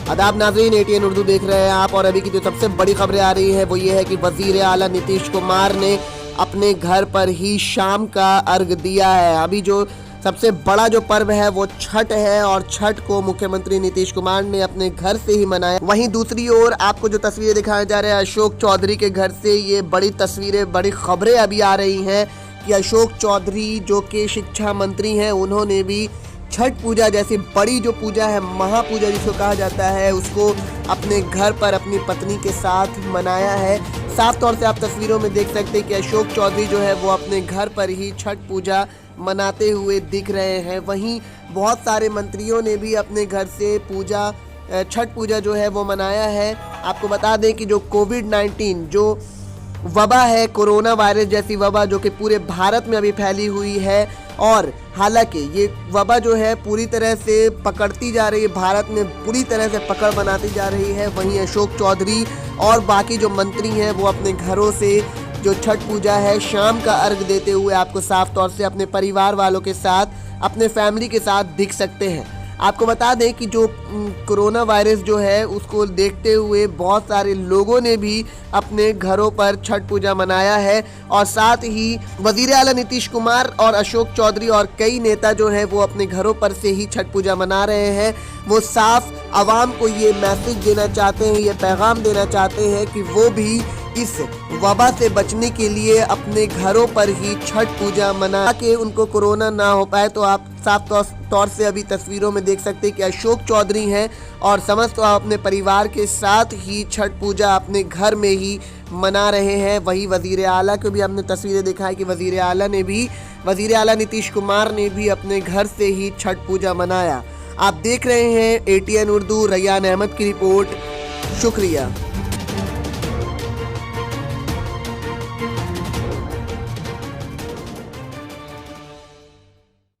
आदाब नाज़रीन, ATN उर्दू देख रहे हैं आप। और अभी की जो सबसे बड़ी खबरें आ रही है वो ये है कि वज़ीर आला नीतीश कुमार ने अपने घर पर ही शाम का अर्घ दिया है। अभी जो सबसे बड़ा जो पर्व है वो छठ है और छठ को मुख्यमंत्री नीतीश कुमार ने अपने घर से ही मनाया। वहीं दूसरी ओर आपको जो तस्वीरें दिखाए जा रहे हैं अशोक चौधरी के घर से, ये बड़ी तस्वीरें, बड़ी खबरें अभी आ रही हैं कि अशोक चौधरी जो कि शिक्षा मंत्री हैं, उन्होंने भी छठ पूजा जैसी बड़ी जो पूजा है, महापूजा जिसको कहा जाता है, उसको अपने घर पर अपनी पत्नी के साथ मनाया है। साफ तौर से आप तस्वीरों में देख सकते हैं कि अशोक चौधरी जो है वो अपने घर पर ही छठ पूजा मनाते हुए दिख रहे हैं। वहीं बहुत सारे मंत्रियों ने भी अपने घर से छठ पूजा जो है वो मनाया है। आपको बता दें कि जो कोविड-19 जो वबा है, कोरोना वायरस जैसी वबा जो कि पूरे भारत में अभी फैली हुई है, और हालांकि ये वबा जो है पूरी तरह से पकड़ती जा रही है, भारत में पूरी तरह से पकड़ बनाती जा रही है। वहीं अशोक चौधरी और बाकी जो मंत्री हैं वो अपने घरों से जो छठ पूजा है शाम का अर्घ देते हुए आपको साफ तौर से अपने परिवार वालों के साथ, अपने फैमिली के साथ दिख सकते हैं। आपको बता दें कि जो कोरोना वायरस जो है उसको देखते हुए बहुत सारे लोगों ने भी अपने घरों पर छठ पूजा मनाया है, और साथ ही वज़ीर आला नीतीश कुमार और अशोक चौधरी और कई नेता जो हैं वो अपने घरों पर से ही छठ पूजा मना रहे हैं। वो साफ आवाम को ये मैसेज देना चाहते हैं, ये पैगाम देना चाहते हैं कि वो भी इस वबा से बचने के लिए अपने घरों पर ही छठ पूजा मना के उनको कोरोना ना हो पाए। तो आप साफ तौर से अभी तस्वीरों में देख सकते हैं कि अशोक चौधरी हैं और समस्त अपने परिवार के साथ ही छठ पूजा अपने घर में ही मना रहे हैं। वही वज़ीर आला को भी हमने तस्वीरें दिखाई कि वज़ीर आला नीतीश कुमार ने भी अपने घर से ही छठ पूजा मनाया। आप देख रहे हैं ATN उर्दू, रैयान अहमद की रिपोर्ट। शुक्रिया।